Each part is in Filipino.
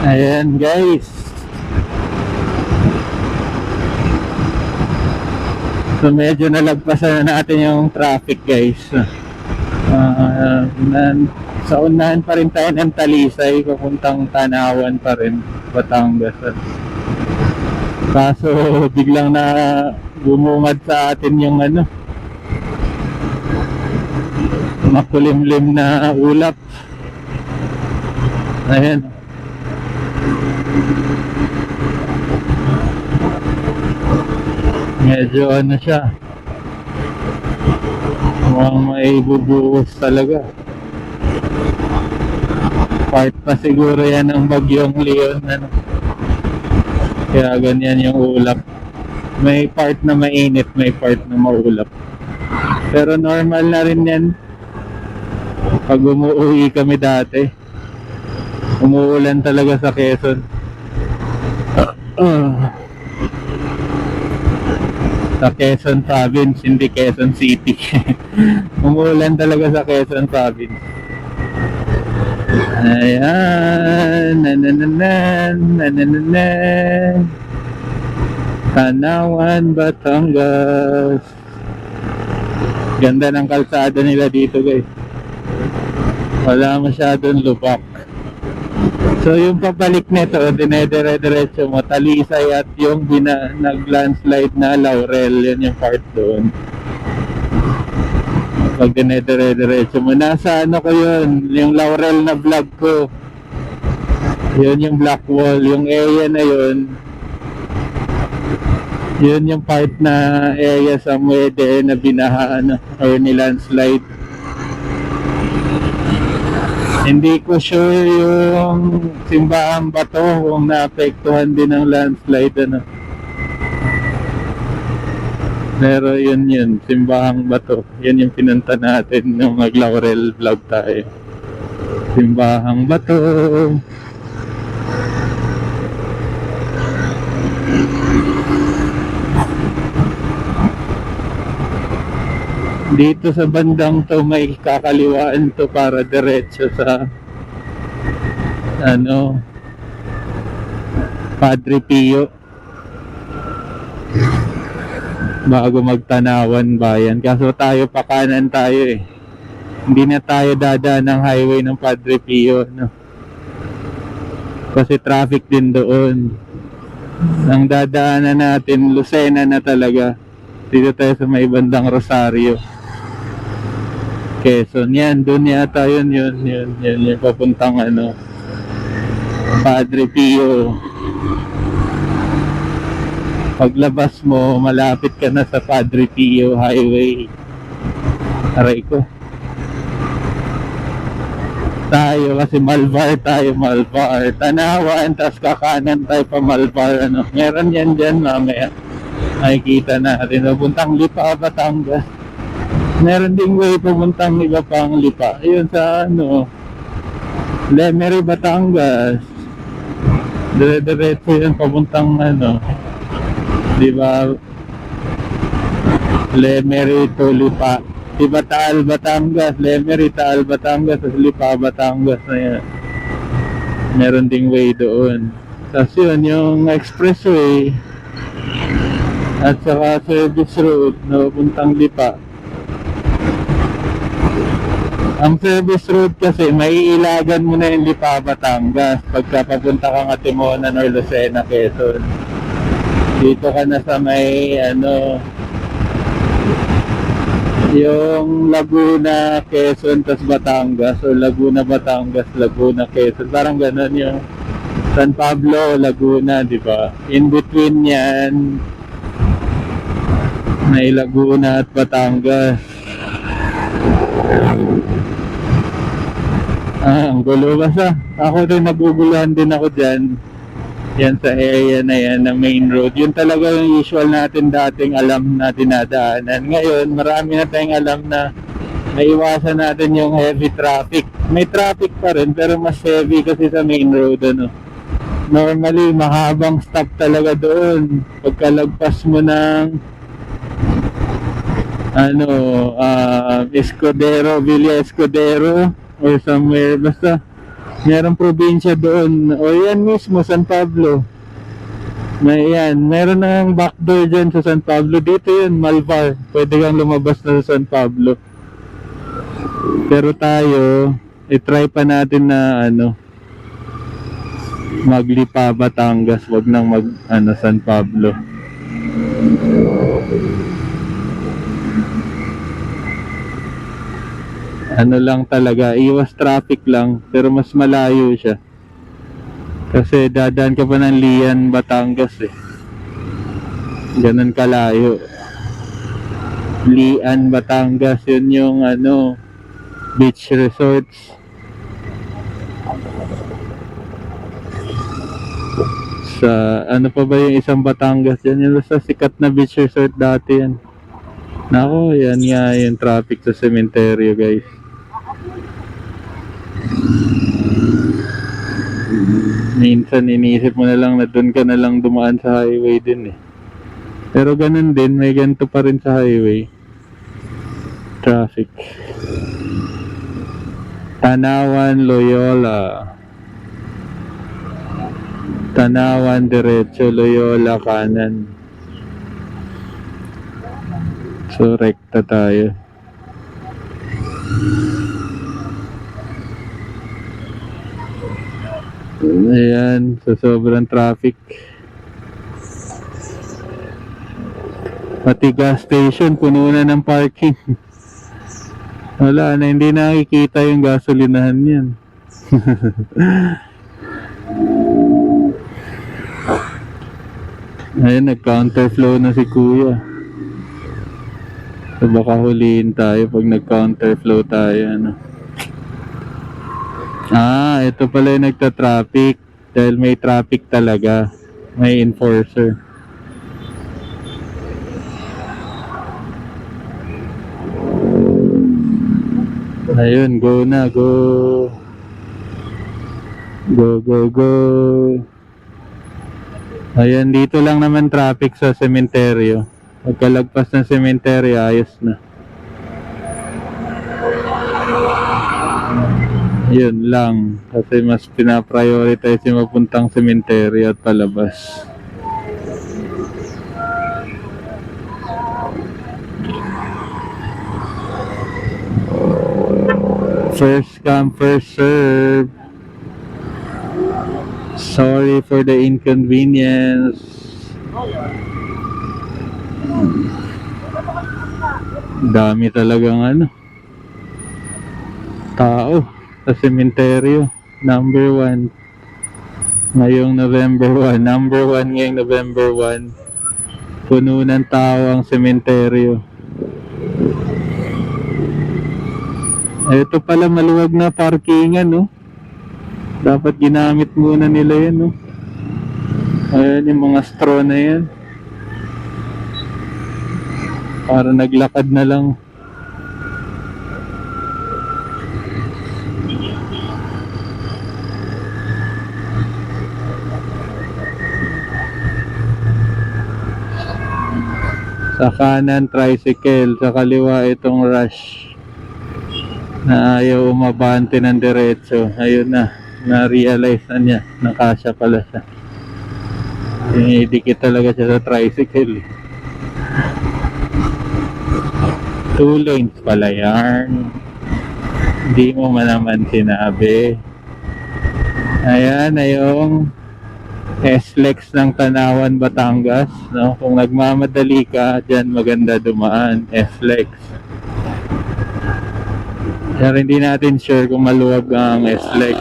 Ayan guys. So medyo nalagpasan na natin yung traffic guys. Sa unahan pa rin tayo ng Talisay, papuntang Tanawan pa rin, Batangas. Kaso biglang na bumungad sa atin yung makulimlim na ulap. Ayan. Medyo siya, mukhang may bubuhos talaga. Part pa siguro yan ng bagyong Leon, kaya ganyan yung ulap. May part na mainit, may part na maulap, pero normal na rin yan. Pag umuwi kami dati, umuulan talaga sa Quezon. Sa Quezon Province, hindi Quezon City. Umuulan talaga sa Quezon Province. Ayan, Tanawan, Batangas. Ganda ng kalsada nila dito guys. Wala masyadong lubak. So yung pabalik nito, dinedire-diretso mo Talisay at yung nag-landslide na Laurel, yan yung part doon. Pag dinedire-diretso mo, nasa ko yun, yung Laurel na vlog ko, yun yung black wall, yung area na yun yung part na area sa Muede na binahaan or ni-landslide. Hindi ko sure yung Simbahang Bato kung naapektuhan din ng landslide pero yun Simbahang Bato, yun yung pinunta natin nung mag-Laurel vlog tayo. Simbahang Bato. Dito sa bandang to may kakaliwaan to para diretso sa Padre Pio bago magtanawan bayan. Kaso tayo pa kanan tayo hindi na tayo dadaan ng highway ng Padre Pio kasi traffic din doon. Ang dadaanan natin Lucena na talaga. Dito tayo sa may bandang Rosario, Quezon. Yan, doon yata yun yung papuntang Padre Pio. Paglabas mo, malapit ka na sa Padre Pio Highway. Aray ko. Tayo kasi Malvar tayo, Malvar. Tanawan, tas kakanan tayo pa Malvar. Meron yan dyan mamaya. Nakikita natin. Pupuntang Lipa, Batangas. Meron ding way pupuntang iba pang Lipa. Yun sa Lemery, Batangas. Dire-diretso yun papuntang diba, Lemery to Lipa. Diba Taal, Batangas, Lemery, Taal, Batangas, tapos Lipa, Batangas na yan. Meron ding way doon. Tapos yun, yung expressway at saka service road na pupuntang Lipa. Ang service road kasi maiilagan mo na yung Lipa, Batangas pagka papunta kang Atimonan or Lucena, Quezon. Dito ka na sa may yung Laguna, Quezon, tas Batangas, o Laguna, Batangas, Laguna, Quezon. Parang ganun yung San Pablo, Laguna, di ba? In between yan, may Laguna at Batangas. Ang gulo basta. Ako rin naguguluhan din ako dyan. Yan sa area na yan, na main road. Yun talaga yung usual natin dating alam na dinadaanan. Ngayon, marami na tayong alam na naiwasan natin yung heavy traffic. May traffic pa rin, pero mas heavy kasi sa main road, Normally, mahabang stop talaga doon. Pagkalagpas mo ng Escudero, Villa Escudero, or somewhere, basta Merong probinsya doon. O yan mismo, San Pablo. May yan. Meron nang backdoor dyan sa San Pablo. Dito yun, Malvar. Pwede kang lumabas na sa San Pablo. Pero tayo, i-try pa natin na maglipa Batangas. Wag nang San Pablo. Lang talaga, iwas traffic lang, pero mas malayo siya. Kasi dadaan ka pa ng Lian, Batangas eh. Ganun kalayo. Lian, Batangas, yun yung beach resorts. Sa pa ba yung isang Batangas yan? Yung sa sikat na beach resort dati yan. Nako, yan nga yung traffic sa sementeryo, guys. Minsan iniisip mo na lang na doon ka na lang dumaan sa highway din eh. Pero ganun din, may ganito pa rin sa highway. Traffic. Tanawan, Loyola. Tanawan, diretso, Loyola, kanan. So, rekta tayo. Ayan, sa sobrang traffic. Pati gas station, puno na ng parking. Wala na, hindi nakikita yung gasolinahan yan. Ayan, nag-counterflow na si kuya. So baka huliin tayo pag nag-counterflow tayo. Ito pala yung nagta-traffic. Dahil may traffic talaga. May enforcer. Ayun, go na, go. Go, go, go. Ayan, dito lang naman traffic sa sementeryo. Pagkalagpas ng sementeryo, ayos na. Yun lang. Kasi mas pinaprioritize yung mapuntang sementeryo at palabas. First come, first serve. Sorry for the inconvenience. Dami talagang tao sa sementeryo. Number 1 ngayong November 1. Number 1 ngayong November 1. Puno ng tao ang sementeryo. Ito pala maluwag na parkingan, Dapat ginamit muna nila yan, Ayan yung mga straw na yan. Para naglakad na lang. Sa kanan tricycle, sa kaliwa itong rush na ayaw umabante ng diretso. Ayun na-realize na niya, nakasya pala siya. Dinidikit talaga siya sa tricycle. 2 lanes pala yarn. Hindi mo man naman sinabi. Ayan na yung SLEX ng Tanawan, Batangas, Kung nagmamadali ka, dyan maganda dumaan, SLEX. Pero hindi natin sure kung maluwag ang SLEX.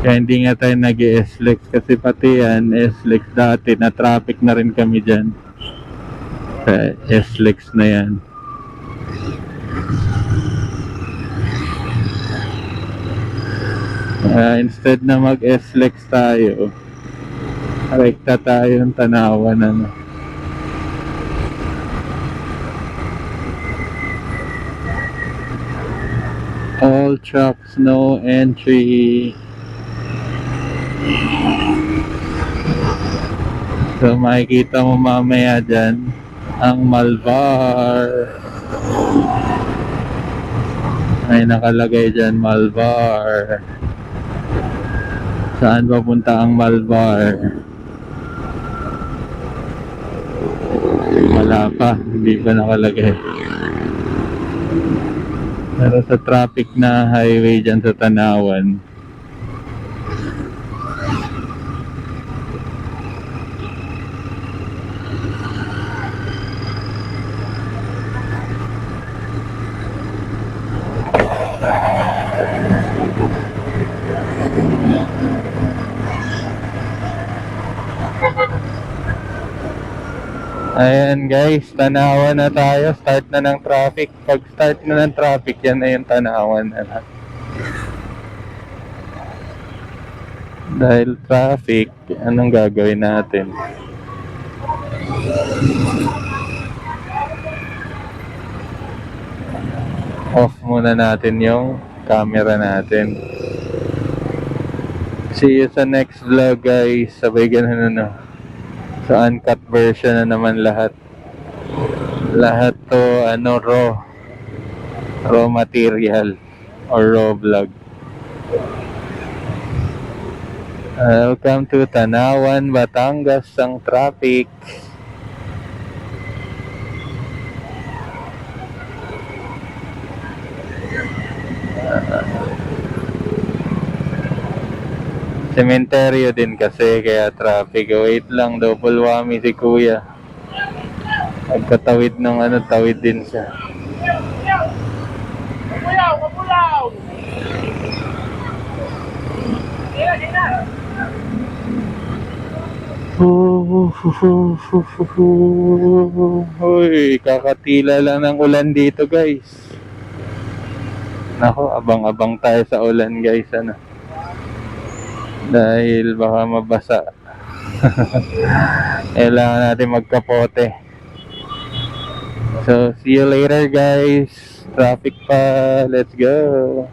Kaya hindi nga tayo nag-SLEX kasi pati yan, SLEX dati, na traffic na rin kami dyan. Sa SLEX na yan. Instead na mag-SLEX tayo, rekta tayo ng Tanawan, All trucks, no entry. So makikita mo mamaya dyan ang Malvar. May nakalagay dyan, Malbar. Saan papunta ang Malbar? Wala pa, hindi pa nakalagay. Pero sa traffic na highway dyan sa Tanawan, ayan guys, Tanawan na tayo. Start na ng traffic. Pag start na ng traffic, yan na yung Tanawan na. Dahil traffic, anong gagawin natin? Off muna natin yung camera natin. See you sa next vlog guys. Sabay ganun ano. So uncut version na naman lahat. Lahat to ano, raw material or raw vlog. Welcome to Tanawan, Batangas, ang traffic. Sementeryo din kasi kaya traffic. Wait lang, double whammy si kuya. Nagkatawid ng ano, tawid din siya. Mapulaw! Mapulaw! Uy, kakatila lang ng ulan dito guys. Nako, abang-abang tayo sa ulan guys, ano. Dahil baka mabasa. Kailangan natin magkapote. So, see you later guys. Traffic pa. Let's go.